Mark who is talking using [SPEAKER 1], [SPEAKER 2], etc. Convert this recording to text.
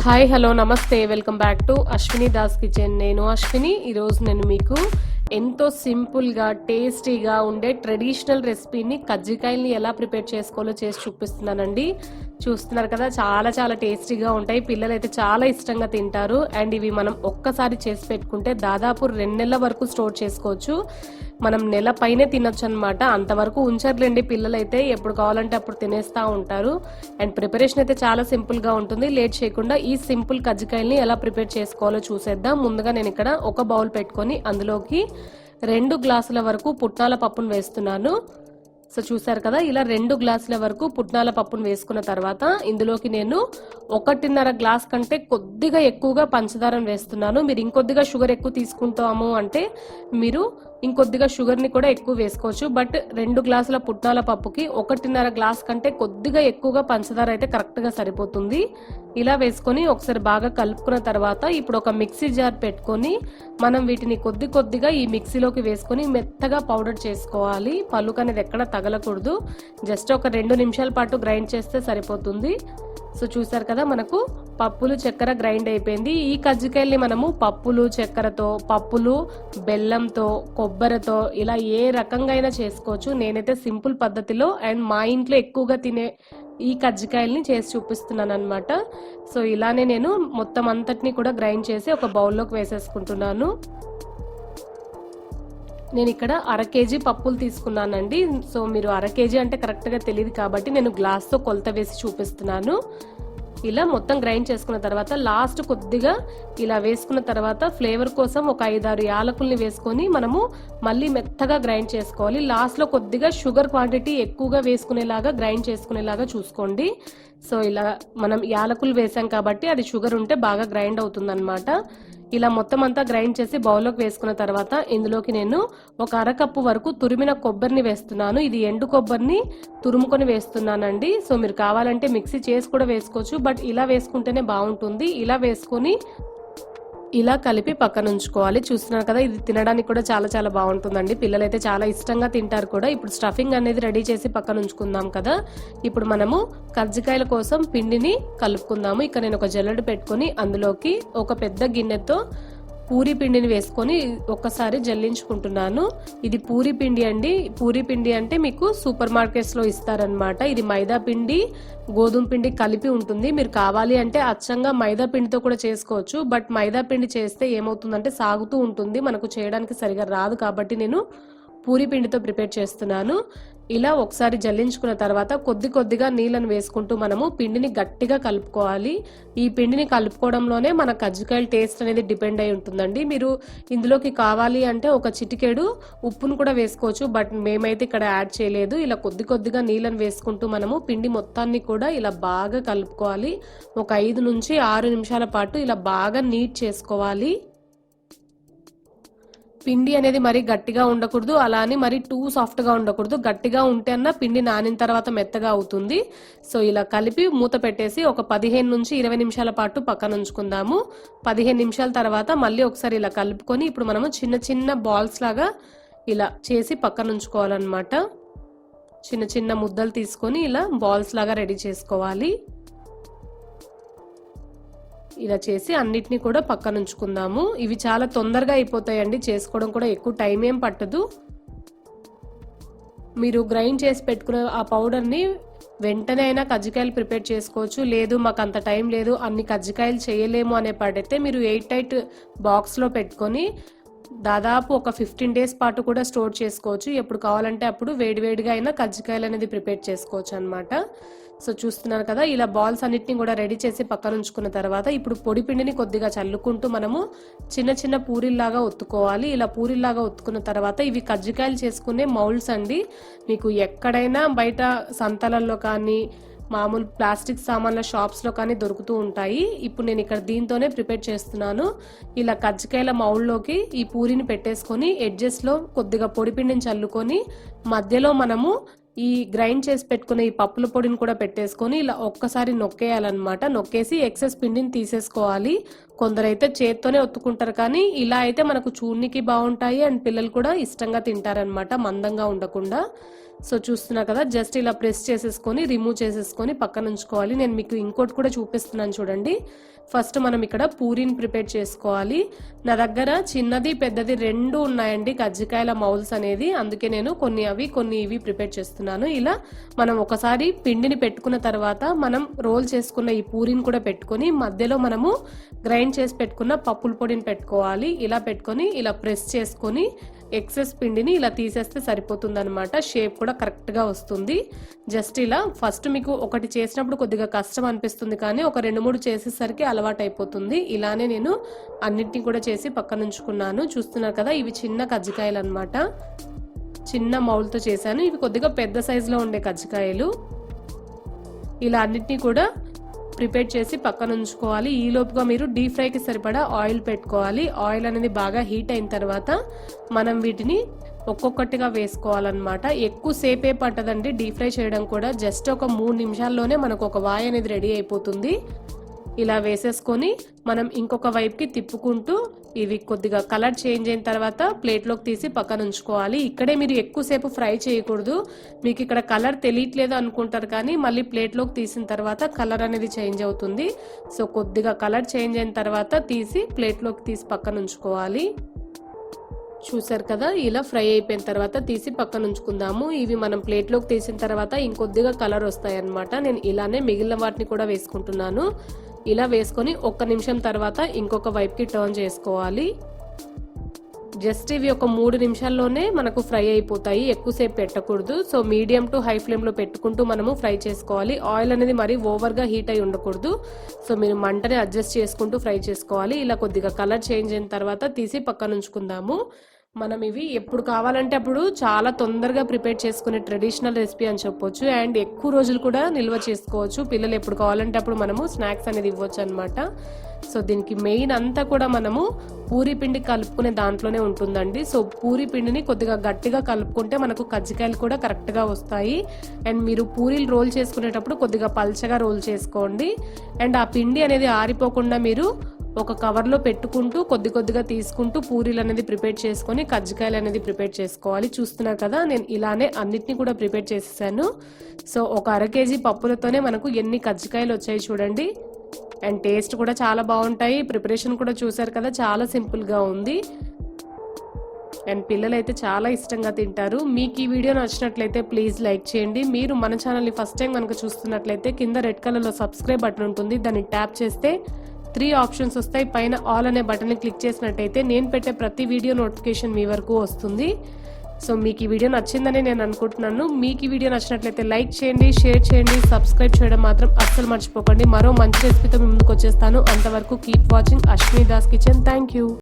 [SPEAKER 1] Hi hello నమస్తే welcome back to Ashwini Das kitchen. నేను అశ్విని. ఈరోజు నేను మీకు ఎంతో సింపుల్గా టేస్టీగా ఉండే ట్రెడిషనల్ రెసిపీని కజ్జికాయల్ని ఎలా ప్రిపేర్ చేసుకోవాలో చేసి చూపిస్తున్నానండి. చూస్తున్నారు కదా, చాలా చాలా టేస్టీగా ఉంటాయి. పిల్లలు అయితే చాలా ఇష్టంగా తింటారు. అండ్ ఇవి మనం ఒక్కసారి చేసి పెట్టుకుంటే దాదాపు 2 నెలల వరకు స్టోర్ చేసుకోవచ్చు. మనం నెల పైనే తినొచ్చు అనమాట. అంతవరకు ఉంచర్లేండి పిల్లలైతే, ఎప్పుడు కావాలంటే అప్పుడు తినేస్తూ ఉంటారు. అండ్ ప్రిపరేషన్ అయితే చాలా సింపుల్గా ఉంటుంది. లేట్ చేయకుండా ఈ సింపుల్ కజ్జికాయల్ని ఎలా ప్రిపేర్ చేసుకోవాలో చూసేద్దాం. ముందుగా నేను ఇక్కడ ఒక బౌల్ పెట్టుకొని అందులోకి 2 గ్లాసుల వరకు పుట్నాల పప్పును వేస్తున్నాను. సో చూసారు కదా, ఇలా 2 గ్లాసుల వరకు పుట్నాల పప్పును వేసుకున్న తర్వాత ఇందులోకి నేను 1.5 గ్లాస్ కంటే కొద్దిగా ఎక్కువగా పంచదారను వేస్తున్నాను. మీరు ఇంకొద్దిగా షుగర్ ఎక్కువ తీసుకుంటాము అంటే మీరు ఇంకొద్దిగా షుగర్ని కూడా ఎక్కువ వేసుకోవచ్చు. బట్ 2 గ్లాసుల పుట్నాల పప్పుకి 1.5 గ్లాస్ కంటే కొద్దిగా ఎక్కువగా పంచదార అయితే కరెక్ట్గా సరిపోతుంది. ఇలా వేసుకొని ఒకసారి బాగా కలుపుకున్న తర్వాత ఇప్పుడు ఒక మిక్సీ జార్ పెట్టుకొని మనం వీటిని కొద్దిగా ఈ మిక్సీలోకి వేసుకొని మెత్తగా పౌడర్ చేసుకోవాలి. పలుకు అనేది ఎక్కడ తగలకూడదు. జస్ట్ ఒక 2 నిమిషాల పాటు గ్రైండ్ చేస్తే సరిపోతుంది. సో చూసారు కదా, మనకు పప్పులు చక్కెర గ్రైండ్ అయిపోయింది. ఈ కజ్జికాయల్ని మనము పప్పులు చక్కెరతో, పప్పులు బెల్లంతో, కొబ్బరితో ఇలా ఏ రకంగా అయినా చేసుకోవచ్చు. నేనైతే సింపుల్ పద్ధతిలో అండ్ మా ఇంట్లో ఎక్కువగా తినే ఈ కజ్జికాయల్ని చేసి చూపిస్తున్నాను అనమాట. సో ఇలానే నేను మొత్తం అంతటిని కూడా గ్రైండ్ చేసి ఒక బౌల్లోకి వేసేసుకుంటున్నాను. నేను ఇక్కడ 1/2 కేజీ పప్పులు తీసుకున్నానండి. సో మీరు 1/2 కేజీ అంటే కరెక్ట్గా తెలియదు కాబట్టి నేను గ్లాస్తో కొలత వేసి చూపిస్తున్నాను. ఇలా మొత్తం గ్రైండ్ చేసుకున్న తర్వాత లాస్ట్ కొద్దిగా ఇలా వేసుకున్న తర్వాత ఫ్లేవర్ కోసం ఒక 5-6 యాలకుల్ని వేసుకొని మనము మళ్ళీ మెత్తగా గ్రైండ్ చేసుకోవాలి. లాస్ట్లో కొద్దిగా షుగర్ క్వాంటిటీ ఎక్కువగా వేసుకునేలాగా గ్రైండ్ చేసుకునేలాగా చూసుకోండి. సో ఇలా మనం యాలకులు వేసాం కాబట్టి అది షుగర్ ఉంటే బాగా గ్రైండ్ అవుతుంది అనమాట. ఇలా మొత్తం అంతా గ్రైండ్ చేసి బౌల్లోకి వేసుకున్న తర్వాత ఇందులోకి నేను ఒక 1/2 కప్పు వరకు తురిమిన కొబ్బరిని వేస్తున్నాను. ఇది ఎండు కొబ్బరిని తురుముకొని వేస్తున్నానండి. సో మీరు కావాలంటే మిక్సీ చేసి కూడా వేసుకోవచ్చు, బట్ ఇలా వేసుకుంటేనే బాగుంటుంది. ఇలా వేసుకొని ఇలా కలిపి పక్కన ఉంచుకోవాలి. చూస్తున్నారు కదా, ఇది తినడానికి కూడా చాలా చాలా బాగుంటుందండి. పిల్లలైతే చాలా ఇష్టంగా తింటారు కూడా. ఇప్పుడు స్టఫింగ్ అనేది రెడీ చేసి పక్కన ఉంచుకుందాం కదా. ఇప్పుడు మనము కజ్జికాయల కోసం పిండిని కలుపుకుందాము. ఇక్కడ నేను ఒక జల్లెడ పెట్టుకొని అందులోకి ఒక పెద్ద గిన్నెతో పూరి పిండిని వేసుకొని ఒక్కసారి జల్లించుకుంటున్నాను. ఇది పూరి పిండి అండి. పూరి పిండి అంటే మీకు సూపర్ మార్కెట్స్ లో ఇస్తారనమాట. ఇది మైదా పిండి, గోధుమ పిండి కలిపి ఉంటుంది. మీరు కావాలి అంటే అచ్చంగా మైదా పిండితో కూడా చేసుకోవచ్చు. బట్ మైదా పిండి చేస్తే ఏమవుతుందంటే సాగుతూ ఉంటుంది, మనకు చేయడానికి సరిగా రాదు. కాబట్టి నేను పూరి పిండితో ప్రిపేర్ చేస్తున్నాను. ఇలా ఒకసారి జల్లించుకున్న తర్వాత కొద్దిగా నీళ్ళను వేసుకుంటూ మనము పిండిని గట్టిగా కలుపుకోవాలి. ఈ పిండిని కలుపుకోవడంలోనే మన కజ్జికాయల టేస్ట్ అనేది డిపెండ్ అయి ఉంటుందండి. మీరు ఇందులోకి కావాలి అంటే ఒక చిటికెడు ఉప్పును కూడా వేసుకోవచ్చు, బట్ మేమైతే ఇక్కడ యాడ్ చేయలేదు. ఇలా కొద్దిగా నీళ్ళను వేసుకుంటూ మనము పిండి మొత్తాన్ని కూడా ఇలా బాగా కలుపుకోవాలి. ఒక 5 నుంచి 6 నిమిషాల పాటు ఇలా బాగా నీట్ చేసుకోవాలి. పిండి అనేది మరీ గట్టిగా ఉండకూడదు, అలా అని మరీ టూ సాఫ్ట్ గా ఉండకూడదు. గట్టిగా ఉంటే అన్న పిండి నానిన తర్వాత మెత్తగా అవుతుంది. సో ఇలా కలిపి మూత పెట్టేసి ఒక 15 నుంచి 20 నిమిషాల పాటు పక్కన ఉంచుకుందాము. 15 నిమిషాల తర్వాత మళ్ళీ ఒకసారి ఇలా కలుపుకొని ఇప్పుడు మనము చిన్న చిన్న బాల్స్ లాగా ఇలా చేసి పక్కన ఉంచుకోవాలన్నమాట. చిన్న చిన్న ముద్దలు తీసుకొని ఇలా బాల్స్ లాగా రెడీ చేసుకోవాలి. ఇలా చేసి అన్నిటినీ కూడా పక్కన ఉంచుకుందాము. ఇవి చాలా తొందరగా అయిపోతాయండి, చేసుకోవడం కూడా ఎక్కువ టైం ఏం పట్టదు. మీరు గ్రైండ్ చేసి పెట్టుకున్న ఆ పౌడర్ని వెంటనే అయినా కజ్జికాయలు ప్రిపేర్ చేసుకోవచ్చు. లేదు మాకు అంత టైం లేదు, అన్ని కజ్జికాయలు చేయలేము అనే పాటైతే మీరు 8 బాక్స్లో పెట్టుకొని దాదాపు ఒక 15 డేస్ పాటు కూడా స్టోర్ చేసుకోవచ్చు. ఎప్పుడు కావాలంటే అప్పుడు వేడివేడిగా అయినా కజ్జికాయలు అనేది ప్రిపేర్ చేసుకోవచ్చు అనమాట. సో చూస్తున్నారు కదా, ఇలా బాల్స్ అన్నిటిని కూడా రెడీ చేసి పక్కన ఉంచుకున్న తర్వాత ఇప్పుడు పొడి పిండిని కొద్దిగా చల్లుకుంటూ మనము చిన్న చిన్న పూరిల్లాగా ఒత్తుకోవాలి. ఇలా పూరిల్లాగా ఒత్తుకున్న తర్వాత ఇవి కజ్జికాయలు చేసుకునే మౌల్డ్స్ అండి. మీకు ఎక్కడైనా బయట సంతలలో కానీ మామూలు ప్లాస్టిక్ సామాన్ల షాప్స్లో కానీ దొరుకుతూ ఉంటాయి. ఇప్పుడు నేను ఇక్కడ దీంతోనే ప్రిపేర్ చేస్తున్నాను. ఇలా కజ్జికాయల మౌల్డ్లోకి ఈ పూరిని పెట్టేసుకొని ఎడ్జెస్లో కొద్దిగా పొడి పిండిని చల్లుకొని మధ్యలో మనము ఈ గ్రైండ్ చేసి పెట్టుకునే ఈ పప్పుల పొడిని కూడా పెట్టేసుకొని ఇలా ఒక్కసారి నొక్కేయాలన్నమాట. నొక్కేసి ఎక్సెస్ పిండిని తీసేసుకోవాలి. కొందరైతే చేత్తోనే ఒత్తుకుంటారు, కానీ ఇలా అయితే మనకు చూడనికి బాగుంటాయి అండ్ పిల్లలు కూడా ఇష్టంగా తింటారనమాట, మందంగా ఉండకుండా. సో చూస్తున్నా కదా, జస్ట్ ఇలా ప్రెస్ చేసేసుకొని రిమూవ్ చేసేసుకొని పక్కన ఉంచుకోవాలి. నేను మీకు ఇంకోటి కూడా చూపిస్తున్నాను చూడండి. ఫస్ట్ మనం ఇక్కడ పూరీని ప్రిపేర్ చేసుకోవాలి. నా దగ్గర చిన్నది పెద్దది రెండు ఉన్నాయండి కజ్జికాయల మౌల్స్ అనేది, అందుకే నేను కొన్ని అవి కొన్ని ఇవి ప్రిపేర్ చేస్తున్నాను. ఇలా మనం ఒకసారి పిండిని పెట్టుకున్న తర్వాత మనం రోల్ చేసుకున్న ఈ పూరీని కూడా పెట్టుకొని మధ్యలో మనము గ్రైండ్ చేసి పెట్టుకున్న పప్పుల పొడిని పెట్టుకోవాలి. ఇలా పెట్టుకొని ఇలా ప్రెస్ చేసుకొని ఎక్సెస్ పిండిని ఇలా తీసేస్తే సరిపోతుంది అనమాట. షేప్ కూడా కరెక్ట్ గా వస్తుంది. జస్ట్ ఇలా ఫస్ట్ మీకు ఒకటి చేసినప్పుడు కొద్దిగా కష్టం అనిపిస్తుంది, కానీ ఒక 2-3 చేసేసరికి అలవాటు అయిపోతుంది. ఇలానే నేను అన్నిటిని కూడా చేసి పక్కన ఉంచుకున్నాను. చూస్తున్నారు కదా, ఇవి చిన్న కజ్జికాయలు అనమాట, చిన్న మౌల్తో చేశాను. ఇవి కొద్దిగా పెద్ద సైజులో ఉండే కజ్జికాయలు. ఇలా అన్నిటినీ కూడా ప్రిపేర్ చేసి పక్కన ఉంచుకోవాలి. ఈ లోపుగా మీరు డీప్ ఫ్రైకి సరిపడా ఆయిల్ పెట్టుకోవాలి. ఆయిల్ అనేది బాగా హీట్ అయిన తర్వాత మనం వీటిని ఒక్కొక్కటిగా వేసుకోవాలన్నమాట. ఎక్కువ సేపే పట్టదండి డీప్ ఫ్రై చేయడం కూడా, జస్ట్ ఒక 3 నిమిషాల్లోనే మనకు ఒక వాయి అనేది రెడీ అయిపోతుంది. ఇలా వేసేసుకొని మనం ఇంకొక వైపుకి తిప్పుకుంటూ ఇవి కొద్దిగా కలర్ చేంజ్ అయిన తర్వాత ప్లేట్లోకి తీసి పక్కన ఉంచుకోవాలి. ఇక్కడే మీరు ఎక్కువసేపు ఫ్రై చేయకూడదు. మీకు ఇక్కడ కలర్ తెలియట్లేదు అనుకుంటారు, కానీ మళ్ళీ ప్లేట్లోకి తీసిన తర్వాత కలర్ అనేది చేంజ్ అవుతుంది. సో కొద్దిగా కలర్ చేంజ్ అయిన తర్వాత తీసి ప్లేట్లోకి తీసి పక్కన ఉంచుకోవాలి. చూసారు కదా, ఇలా ఫ్రై అయిపోయిన తర్వాత తీసి పక్కన ఉంచుకుందాము. ఇవి మనం ప్లేట్లోకి తీసిన తర్వాత ఇంకొద్దిగా కలర్ వస్తాయి అన్నమాట. నేను ఇలానే మిగిలిన వాటిని కూడా వేసుకుంటున్నాను. ఇలా వేసుకొని 1 నిమిషం తర్వాత ఇంకొక వైపుకి టర్న్ చేసుకోవాలి. జస్ట్ ఇవి ఒక 3 నిమిషాల్లోనే మనకు ఫ్రై అయిపోతాయి, ఎక్కువసేపు పెట్టకూడదు. So medium to high flame లో పెట్టుకుంటూ మనము ఫ్రై చేసుకోవాలి. ఆయిల్ అనేది మరి ఓవర్ గా హీట్ అయి ఉండకూడదు. సో మీరు మంటని అడ్జస్ట్ చేసుకుంటూ ఫ్రై చేసుకోవాలి. ఇలా కొద్దిగా కలర్ చేంజ్ అయిన తర్వాత తీసి పక్కన ఉంచుకుందాము. మనం ఇవి ఎప్పుడు కావాలంటే అప్పుడు చాలా తొందరగా ప్రిపేర్ చేసుకునే ట్రెడిషనల్ రెసిపీ అని చెప్పొచ్చు. అండ్ ఎక్కువ రోజులు కూడా నిల్వ చేసుకోవచ్చు. పిల్లలు ఎప్పుడు కావాలంటే అప్పుడు మనము స్నాక్స్ అనేది ఇవ్వచ్చు అనమాట. సో దీనికి మెయిన్ అంతా కూడా మనము పూరీ పిండి కలుపుకునే దాంట్లోనే ఉంటుందండి. సో పూరీ పిండిని కొద్దిగా గట్టిగా కలుపుకుంటే మనకు కజ్జికాయలు కూడా కరెక్ట్ గా వస్తాయి. అండ్ మీరు పూరీలు రోల్ చేసుకునేటప్పుడు కొద్దిగా పల్చగా రోల్ చేసుకోండి. అండ్ ఆ పిండి అనేది ఆరిపోకుండా మీరు ఒక కవర్ లో పెట్టుకుంటూ కొద్ది కొద్దిగా తీసుకుంటూ పూరీలు అనేది ప్రిపేర్ చేసుకొని కజ్జికాయలు అనేది ప్రిపేర్ చేసుకోవాలి. చూస్తున్నారు కదా, నేను ఇలానే అన్నిటిని కూడా ప్రిపేర్ చేసేసాను. సో ఒక 1/2 kg పప్పులతోనే మనకు ఎన్ని కజ్జికాయలు వచ్చాయి చూడండి. అండ్ టేస్ట్ కూడా చాలా బాగుంటాయి. ప్రిపరేషన్ కూడా చూసారు కదా, చాలా సింపుల్ గా ఉంది. అండ్ పిల్లలు అయితే చాలా ఇష్టంగా తింటారు. మీకు ఈ వీడియో నచ్చినట్లయితే ప్లీజ్ లైక్ చేయండి. మీరు మన ఛానల్ని ఫస్ట్ టైం కనుక చూస్తున్నట్లయితే కింద రెడ్ కలర్ లో సబ్స్క్రైబ్ బటన్ ఉంటుంది, దాన్ని ట్యాప్ చేస్తే 3 ఆప్షన్స్ వస్తాయి. పైన ఆల్ అనే బటన్ క్లిక్ చేసినట్టయితే నేను పెట్టే ప్రతి వీడియో నోటిఫికేషన్ మీ వరకు వస్తుంది. సో మీకు ఈ వీడియో నచ్చిందని నేను అనుకుంటున్నాను. మీకు ఈ వీడియో నచ్చినట్లయితే లైక్ చేయండి, షేర్ చేయండి, సబ్స్క్రైబ్ చేయడం మాత్రం అస్సలు మర్చిపోకండి. మరో మంచి రెసిపీతో మీ ముందుకు వచ్చేస్తాను. అంతవరకు keep watching Ashwini Das kitchen. Thank you.